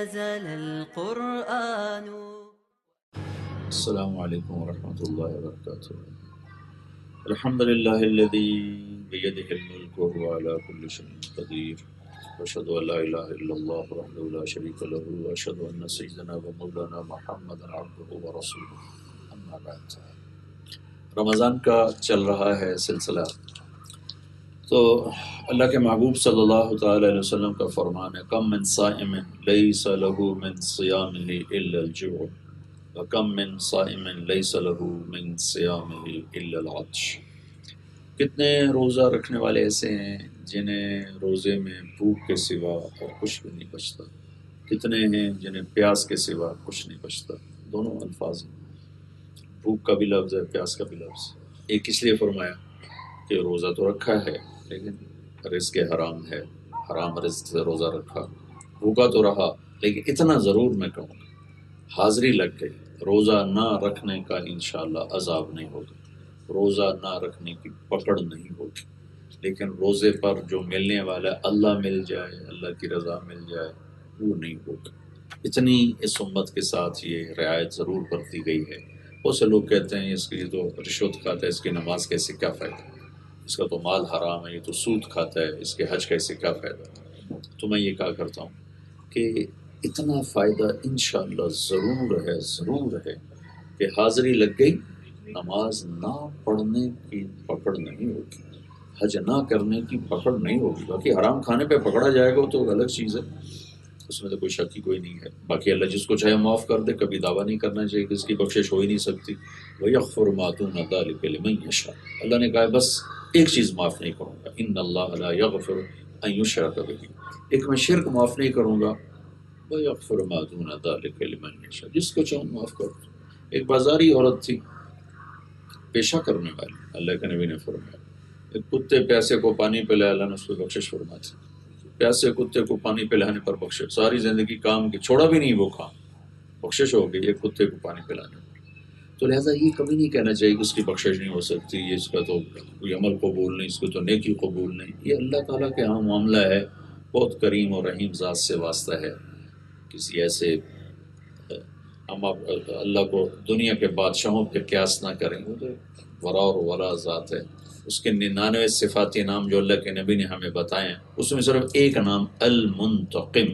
نزل القرآن. السلام علیکم ورحمۃ اللہ وبرکاتہ. الحمد للہ الذی بیدہ الملک وهو علی کل شیء قدیر واشهد ان لا الہ الا اللہ وحدہ لا شریک له واشهد ان سیدنا و مولانا محمدا عبدہ ورسولہ. اما بعد، رمضان کا چل رہا ہے سلسلہ، تو اللہ کے محبوب صلی اللہ تعالی علیہ وسلم کا فرمان ہے، کم من صائم لیس له من صیامہ الا الجوع وَكَم مِّن صَائِمٍ لَيْسَ لَهُ مِّن صِيَامِهِ إِلَّا الْعَطْشُ. کتنے روزہ رکھنے والے ایسے ہیں جنہیں روزے میں بھوک کے سوا اور کچھ بھی نہیں بچتا، کتنے ہیں جنہیں پیاس کے سوا کچھ نہیں بچتا. دونوں الفاظ ہیں، بھوک کا بھی لفظ ہے، پیاس کا بھی لفظ. ایک اس لیے فرمایا کہ روزہ تو رکھا ہے لیکن رزق حرام ہے، حرام رزق سے روزہ رکھا، بھوکا تو رہا لیکن اتنا ضرور میں کہوں گا حاضری لگ گئی، روزہ نہ رکھنے کا انشاءاللہ عذاب نہیں ہوگا، روزہ نہ رکھنے کی پکڑ نہیں ہوگی، لیکن روزے پر جو ملنے والا اللہ مل جائے، اللہ کی رضا مل جائے، وہ نہیں ہوگا. اتنی اس امت کے ساتھ یہ رعایت ضرور برتی گئی ہے. بہت سے لوگ کہتے ہیں اس کی تو رشوت کھاتا ہے، اس کی نماز کا اس سے کیا فائدہ، اس کا تو مال حرام ہے، یہ تو سود کھاتا ہے، اس کے حج کا اس سے کیا فائدہ. تو میں یہ کہا کرتا ہوں کہ اتنا فائدہ انشاءاللہ ضرور ہے کہ حاضری لگ گئی، نماز نہ پڑھنے کی پکڑ نہیں ہوگی، حج نہ کرنے کی پکڑ نہیں ہوگی. باقی حرام کھانے پہ پکڑا جائے گا تو الگ چیز ہے، اس میں تو کوئی شک ہی کوئی نہیں ہے. باقی اللہ جس کو چاہے معاف کر دے، کبھی دعویٰ نہیں کرنا چاہیے کہ اس کی بخشش ہو ہی نہیں سکتی. وَيَغْفِرُ مَا دُونَ ذَلِكَ لِمَن يَشَاءُ. اللہ نے کہا بس ایک چیز معاف نہیں کروں گا، إِنَّ اللَّهَ لَا يَغْفِرُ أَن يُشْرَكَ بِهِ. ایک میں شرک معاف نہیں کروں گا، وَيَغْفِرُ مَا دُونَ ذَلِكَ لِمَن يَشَاءُ. جس کو چاہوں معاف کر دوں. ایک بازاری عورت تھی پیشہ کرنے والی، اللہ کے نبی نے فرمایا ایک کتے پیاسے کو پانی پلایا، اللہ نے اس کو بخشش فرمائی. پیاسے کتے کو پانی پلانے پر بخشش، ساری زندگی کام کی چھوڑا بھی نہیں وہ کام، بخشش ہو گئی ایک کتے کو پانی پلانے پر. تو لہٰذا یہ کبھی نہیں کہنا چاہیے کہ اس کی بخشش نہیں ہو سکتی، یہ اس کا تو کوئی عمل قبول نہیں، اس کو تو نیکی قبول نہیں. یہ اللہ تعالیٰ کے ہاں معاملہ ہے، بہت کریم اور رحیم ذات سے واسطہ ہے. کسی ایسے ہم اللہ کو دنیا کے بادشاہوں پہ قیاس نہ کریں، وہ تو ورا اور ولا ذات ہے. اس کے 99 صفاتی نام جو اللہ کے نبی نے ہمیں بتائے ہیں، اس میں صرف ایک نام المنتقم،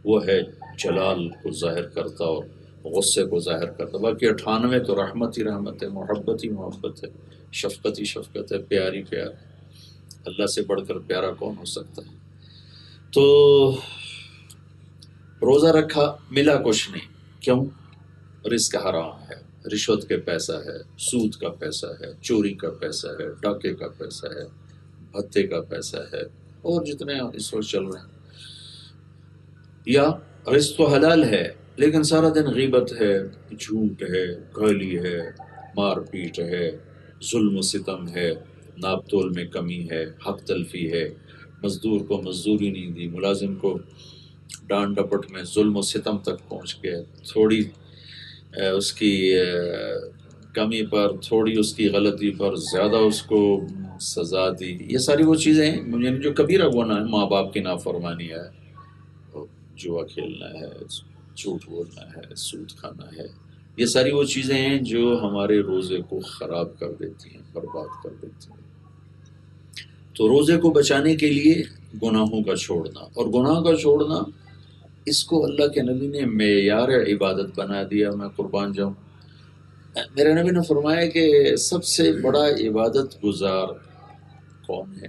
وہ ہے جلال کو ظاہر کرتا اور غصے کو ظاہر کرتا. باقی 98 تو رحمت ہی رحمت ہے، محبت ہی محبت ہے، شفقت ہی شفقت ہے، پیار ہی پیار ہے. اللہ سے بڑھ کر پیارا کون ہو سکتا ہے. تو روزہ رکھا، ملا کچھ نہیں. کیوں؟ رزق حرام ہے، رشوت کے پیسہ ہے، سود کا پیسہ ہے، چوری کا پیسہ ہے، ڈاکے کا پیسہ ہے، بھتے کا پیسہ ہے، اور جتنے اس وقت چل رہے ہیں. یا رزق تو حلال ہے لیکن سارا دن غیبت ہے، جھوٹ ہے، گالی ہے، مار پیٹ ہے، ظلم و ستم ہے، ناپ تول میں کمی ہے، حق تلفی ہے، مزدور کو مزدوری نہیں دی، ملازم کو ڈانٹ ڈپٹ میں ظلم و ستم تک پہنچ گئے، تھوڑی اس کی کمی پر، تھوڑی اس کی غلطی پر زیادہ اس کو سزا دی. یہ ساری وہ چیزیں ہیں جو کبیرہ گناہ ہے. ماں باپ کی نافرمانی ہے، جوا کھیلنا ہے، جھوٹ بولنا ہے، سود کھانا ہے. یہ ساری وہ چیزیں ہیں جو ہمارے روزے کو خراب کر دیتی ہیں، برباد کر دیتی ہیں. تو روزے کو بچانے کے لیے گناہوں کا چھوڑنا، اور گناہ کا چھوڑنا اس کو اللہ کے نبی نے معیار عبادت بنا دیا. میں قربان جاؤں، میرے نبی نے فرمایا کہ سب سے بڑا عبادت گزار کون ہے؟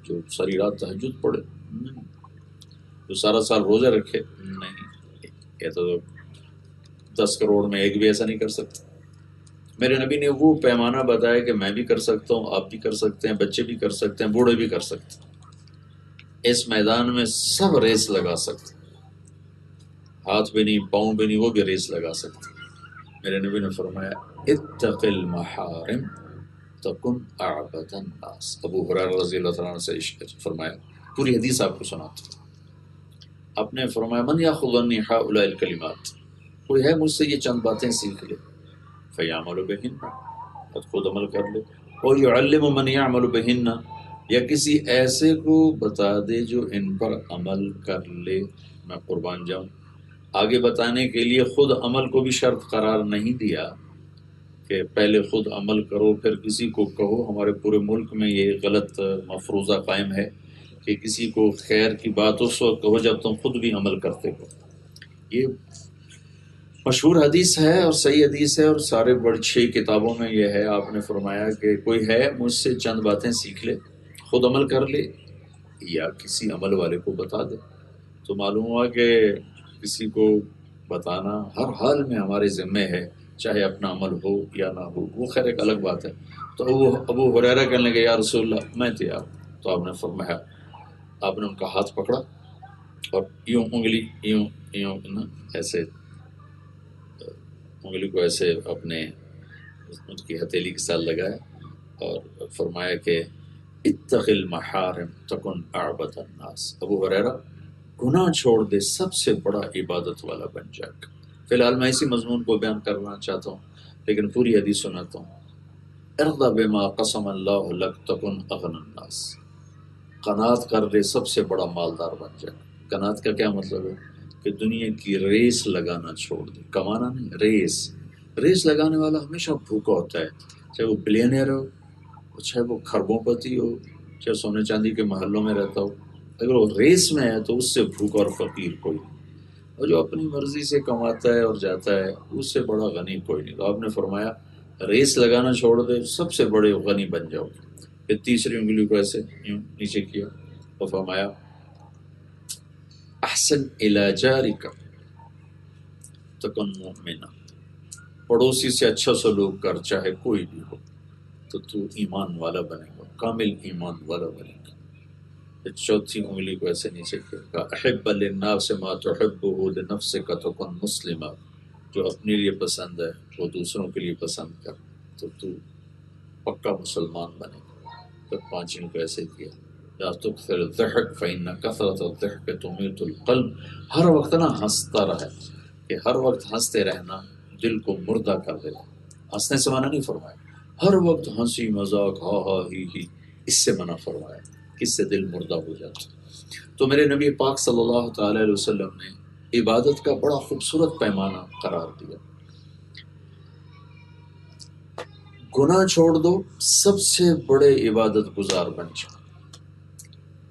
جو ساری رات تہجد پڑھے؟ نہیں. جو سارا سال روزے رکھے؟ نہیں. یہ تو 10 کروڑ میں ایک بھی ایسا نہیں کر سکتا. میرے نبی نے وہ پیمانہ بتایا کہ میں بھی کر سکتا ہوں، آپ بھی کر سکتے ہیں، بچے بھی کر سکتے ہیں، بوڑھے بھی کر سکتے ہیں. اس میدان میں سب ریس لگا سکتے ہیں، ہاتھ بھی نہیں، پاؤں بھی نہیں، وہ بھی ریس لگا سکتے ہیں. میرے نبی نے فرمایا اتق المحارم تکن اعبد الناس. ابو ہریرہ رضی اللہ تعالیٰ عنہ سے فرمایا، پوری حدیث آپ کو سناتا ہوں. آپ نے فرمایا من یاخذ عنی ہؤلاء الکلمات، کوئی ہے مجھ سے یہ چند باتیں سیکھ لے، فیعمل بہن، خود عمل کر لے، اور یعلم من یعمل بہن، یا کسی ایسے کو بتا دے جو ان پر عمل کر لے. میں قربان جاؤں، آگے بتانے کے لیے خود عمل کو بھی شرط قرار نہیں دیا کہ پہلے خود عمل کرو پھر کسی کو کہو. ہمارے پورے ملک میں یہ غلط مفروضہ قائم ہے کہ کسی کو خیر کی بات اس وقت کہو جب تم خود بھی عمل کرتے ہو. یہ مشہور حدیث ہے اور صحیح حدیث ہے اور سارے بڑی 6 کتابوں میں یہ ہے. آپ نے فرمایا کہ کوئی ہے مجھ سے چند باتیں سیکھ لے، خود عمل کر لے یا کسی عمل والے کو بتا دے. تو معلوم ہوا کہ کسی کو بتانا ہر حال میں ہمارے ذمے ہے، چاہے اپنا عمل ہو یا نہ ہو. وہ خیر ایک الگ بات ہے. تو ابو ہریرہ کہنے لگے یا رسول اللہ میں تیار. تو آپ نے فرمایا، آپ نے ان کا ہاتھ پکڑا اور یوں انگلی یوں نا ایسے انگلی کو ایسے اپنے ان کی ہتھیلی کے ساتھ لگایا اور فرمایا کہ اتق المحارم تکن اعبد الناس. ابو ہریرہ گناہ چھوڑ دے سب سے بڑا عبادت والا بن جائے گا. فی الحال میں اسی مضمون کو بیان کرنا چاہتا ہوں لیکن پوری حدیث سناتا ہوں. ارض بما قسم اللہ لک تکن اغنى الناس. قناعت کر لے سب سے بڑا مالدار بن جائے. قناعت کا کیا مطلب ہے؟ کہ دنیا کی ریس لگانا چھوڑ دے. کمانا نہیں، ریس لگانے والا ہمیشہ بھوکا ہوتا ہے، چاہے وہ بلینئر ہو، چاہے وہ خربوں پتی ہو، چاہے سونے چاندی کے محلوں میں رہتا ہو. اگر وہ ریس میں ہے تو اس سے بھوکا اور فقیر کوئی نہیں. اور جو اپنی مرضی سے کماتا ہے اور جاتا ہے اس سے بڑا غنی کوئی نہیں. تو آپ نے فرمایا ریس لگانا چھوڑ دے سب سے بڑے غنی بن جاؤ. پھر تیسری انگلی کو ایسے یوں نیچے کیا اور فرمایا احسن الی جارک تکن مؤمنا. پڑوسی سے اچھا سلوک کر چاہے کوئی بھی ہو تو ایمان والا بنے گا، کامل ایمان والا بنے گا. چوتھی انگلی کو ایسے نیچے کیا، احب للناس ما تحبه لنفسک تکن مسلما. جو اپنے لیے پسند ہے وہ دوسروں کے لیے پسند کر تو پکا مسلمان بنے گا. پھر پانچویں کو ایسے کیا، لا تکثر الضحک فإن کثرۃ الضحک تمیت القلب. ہر وقت نا ہنستا رہے، کہ ہر وقت ہنستے رہنا دل کو مردہ کر دیتا. ہنسنے سے منع نہیں فرمایا، ہر وقت ہنسی مذاق ہا ہا ہی اس سے منع فرمایا، کس سے دل مردہ ہو جاتا. تو میرے نبی پاک صلی اللہ تعالی علیہ وسلم نے عبادت کا بڑا خوبصورت پیمانہ قرار دیا. گناہ چھوڑ دو سب سے بڑے عبادت گزار بن جاؤ.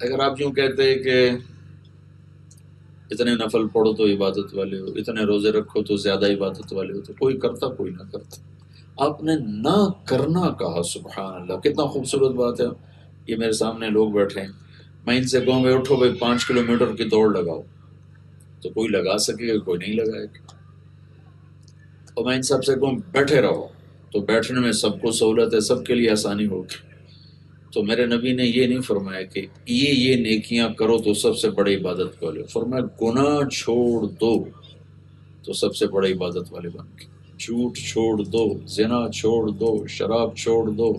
اگر آپ یوں کہتے ہیں کہ اتنے نفل پڑھو تو عبادت والے ہو، اتنے روزے رکھو تو زیادہ عبادت والے ہو، تو کوئی کرتا کوئی نہ کرتا. آپ نے نہ کرنا کہا. سبحان اللہ، کتنا خوبصورت بات ہے. یہ میرے سامنے لوگ بیٹھے ہیں، میں ان سے کہوں گے اٹھو بھائی 5 کلومیٹر کی دوڑ لگاؤ، تو کوئی لگا سکے گا، کوئی نہیں لگائے گا. اور میں ان سب سے کہوں بیٹھے رہو، تو بیٹھنے میں سب کو سہولت ہے، سب کے لیے آسانی ہوگی. تو میرے نبی نے یہ نہیں فرمایا کہ یہ نیکیاں کرو تو سب سے بڑی عبادت والے ہو. فرمایا گناہ چھوڑ دو تو سب سے بڑی عبادت والے بن گئے. جھوٹ چھوڑ دو، زنا چھوڑ دو، شراب چھوڑ دو.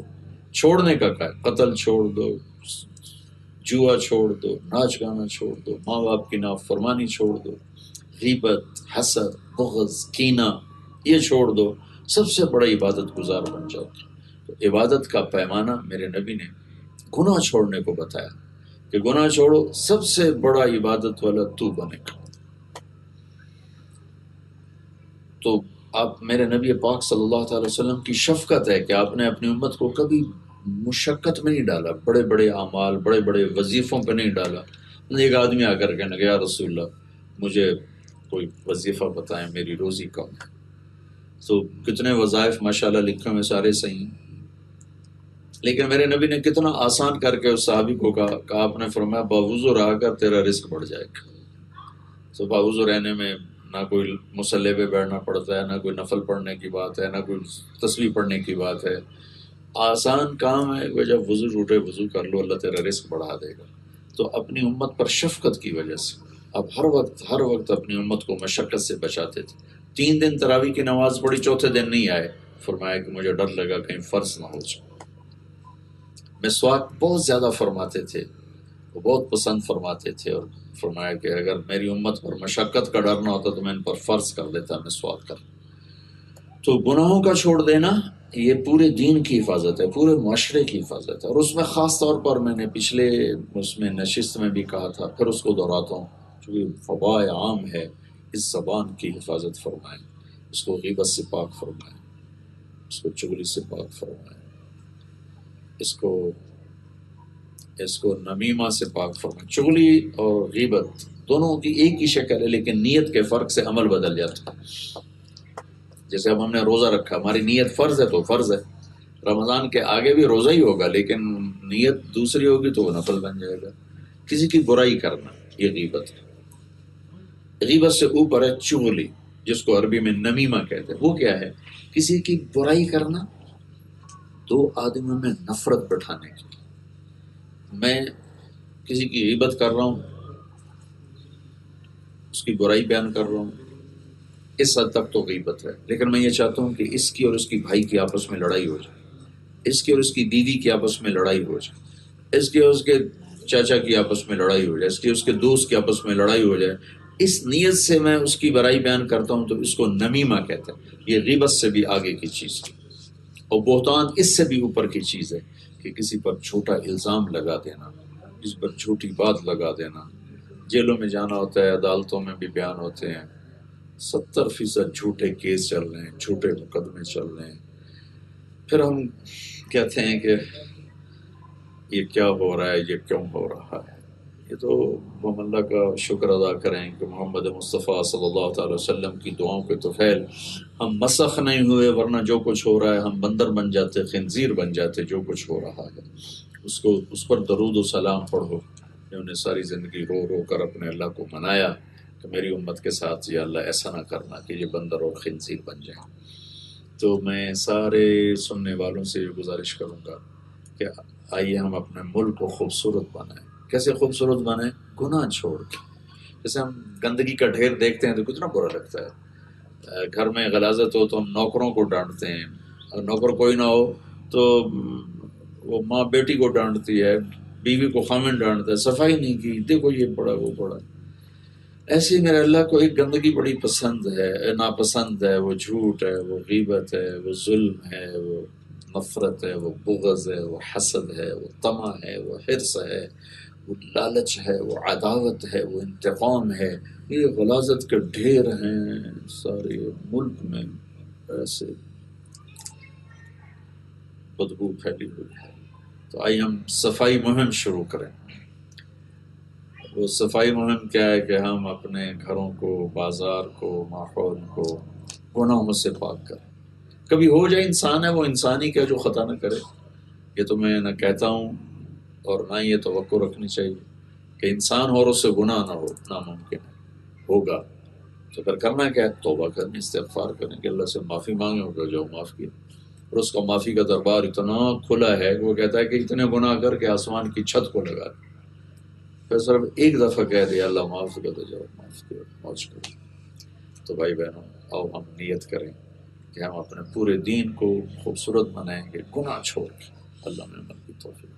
چھوڑنے کا کیا ہے؟ قتل چھوڑ دو، جوا چھوڑ دو، ناچ گانا چھوڑ دو، ماں باپ کی نافرمانی چھوڑ دو، غیبت، حسد، بغض، کینہ یہ چھوڑ دو، سب سے بڑا عبادت گزار بن جاؤ. تو عبادت کا پیمانہ میرے نبی نے گناہ چھوڑنے کو بتایا کہ گناہ چھوڑو سب سے بڑا عبادت والا تو بنے گا. تو آپ میرے نبی پاک صلی اللہ تعالی وسلم کی شفقت ہے کہ آپ نے اپنی امت کو کبھی مشقت میں نہیں ڈالا، بڑے بڑے اعمال بڑے بڑے وظیفوں پہ نہیں ڈالا. ایک آدمی آ کر کہنے لگا یا رسول اللہ مجھے کوئی وظیفہ بتائیں، میری روزی کم ہے. تو کتنے وظائف ماشاءاللہ لکھے ہوئے سارے صحیح ہیں، لیکن میرے نبی نے کتنا آسان کر کے اس صحابی کو کہا آپ نے فرمایا باوضو رہا کر تیرا رزق بڑھ جائے گا. تو باوضو رہنے میں نہ کوئی مصلی پہ بیٹھنا پڑتا ہے، نہ کوئی نفل پڑھنے کی بات ہے، نہ کوئی تسبیح پڑھنے کی بات ہے. آسان کام ہے کہ جب وضو ٹوٹے وضو کر لو، اللہ تیرا رزق بڑھا دے گا. تو اپنی امت پر شفقت کی وجہ سے اب ہر وقت اپنی امت کو مشقت سے بچاتے تھے. 3 دن تراویح کی نماز پڑھی، چوتھے دن نہیں آئے، فرمایا کہ مجھے ڈر لگا کہیں فرض نہ ہو جائے. مسواک بہت زیادہ فرماتے تھے، وہ بہت پسند فرماتے تھے، اور فرمایا کہ اگر میری امت پر مشقت کا ڈر نہ ہوتا تو میں ان پر فرض کر دیتا مسواک کر. تو گناہوں کا چھوڑ دینا یہ پورے دین کی حفاظت ہے، پورے معاشرے کی حفاظت ہے. اور اس میں خاص طور پر میں نے پچھلے اس میں نشست میں بھی کہا تھا، پھر اس کو دہراتا ہوں چونکہ وبا عام ہے، اس زبان کی حفاظت فرمائیں، اس کو غیبت سے پاک فرمائیں، اس کو چغلی سے پاک فرمائیں، اس کو نمیمہ سے پاک فرمائیں۔ چغلی اور غیبت دونوں کی ایک ہی شکل ہے، لیکن نیت کے فرق سے عمل بدل جاتا ہے۔ جیسے اب ہم نے روزہ رکھا، ہماری نیت فرض ہے تو فرض ہے، رمضان کے آگے بھی روزہ ہی ہوگا، لیکن نیت دوسری ہوگی تو وہ نفل بن جائے گا۔ کسی کی برائی کرنا یہ غیبت ہے۔ غیبت سے اوپر ہے چغلی، جس کو عربی میں نمیمہ کہتے ہیں۔ وہ کیا ہے؟ کسی کی برائی کرنا، دو آدمیوں میں نفرت بٹھانے کی۔ میں کسی کی غیبت کر رہا ہوں، اس کی برائی بیان کر رہا ہوں، اس حد تک تو غیبت ہے، لیکن میں یہ چاہتا ہوں کہ اس کی اور اس کی بھائی کی آپس میں لڑائی ہو جائے، اس کی اور اس کی دیدی کی آپس میں لڑائی ہو جائے، اس کی اور اس کے چاچا کی آپس میں لڑائی ہو جائے، اس کی اس کے دوست کی آپس میں لڑائی ہو جائے، اس نیت سے میں اس کی برائی بیان کرتا ہوں تو اس کو نمیمہ کہتے ہیں۔ یہ غیبت سے بھی آگے کی چیز ہے، اور بہتان اس سے بھی اوپر کی چیز ہے کہ کسی پر جھوٹا الزام لگا دینا، کسی پر جھوٹی بات لگا دینا۔ جیلوں میں جانا ہوتا ہے، عدالتوں میں بھی بیان ہوتے ہیں، 70% جھوٹے کیس چل رہے ہیں، جھوٹے مقدمے چل رہے ہیں، پھر ہم کہتے ہیں کہ یہ کیا ہو رہا ہے، یہ کیوں ہو رہا ہے۔ یہ تو ہم اللہ کا شکر ادا کریں کہ محمد مصطفیٰ صلی اللہ تعالی وسلم کی دعاؤں کے طفیل ہم مسخ نہیں ہوئے، ورنہ جو کچھ ہو رہا ہے ہم بندر بن جاتے، خنزیر بن جاتے۔ جو کچھ ہو رہا ہے اس پر درود و سلام پڑھو، جنہوں نے ساری زندگی رو رو کر اپنے اللہ کو منایا کہ میری امت کے ساتھ یا اللہ ایسا نہ کرنا کہ یہ بندر اور خنزیر بن جائیں۔ تو میں سارے سننے والوں سے یہ گزارش کروں گا کہ آئیے ہم اپنے ملک کو خوبصورت بنائیں۔ کیسے خوبصورت بنائیں؟ گناہ چھوڑ کے۔ جیسے ہم گندگی کا ڈھیر دیکھتے ہیں تو کتنا برا لگتا ہے۔ گھر میں غلاظت ہو تو ہم نوکروں کو ڈانٹتے ہیں، اور نوکر کوئی نہ ہو تو وہ ماں بیٹی کو ڈانٹتی ہے، بیوی کو خامن ڈانٹتا ہے، صفائی نہیں کی، دیکھو یہ پڑا وہ پڑا۔ ایسے میرے اللہ کو ایک گندگی بڑی پسند ہے، ناپسند ہے، وہ جھوٹ ہے، وہ غیبت ہے، وہ ظلم ہے، وہ نفرت ہے، وہ بغض ہے، وہ حسد ہے، وہ طمع ہے، وہ حرص ہے، وہ لالچ ہے، وہ عداوت ہے، وہ انتقام ہے۔ یہ غلاظت کے ڈھیر ہیں سارے ملک میں، ایسے بدبو پھیلی ہوئی ہے۔ تو آئیے ہم صفائی مہم شروع کریں۔ وہ صفائی مہم کیا ہے کہ ہم اپنے گھروں کو، بازار کو، ماحول کو گناہوں سے پاک کریں۔ کبھی ہو جائے، انسان ہے وہ انسان ہی کیا جو خطا نہ کرے۔ یہ تو میں نہ کہتا ہوں اور نہ یہ توقع رکھنی چاہیے کہ انسان ہو اور اس سے گناہ نہ ہو، ناممکن ہے۔ ہوگا تو پھر کرنا کیا ہے؟ توبہ کرنی، استغفار کرنے کہ اللہ سے معافی مانگے، ہوگا جو معاف کیا۔ اور اس کا معافی کا دربار اتنا کھلا ہے کہ وہ کہتا ہے کہ اتنے گناہ کر کے آسمان کی چھت کو لگا دے۔ پھر صرف ایک دفعہ کہہ دیا اللہ معاف کر دے، جاؤ معاف کر، موج کرو۔ تو بھائی بہنوں، آؤ ہم نیت کریں کہ ہم اپنے پورے دین کو خوبصورت بنائیں گے گناہ چھوڑ کے۔ اللہ میں عمل کی توفیق۔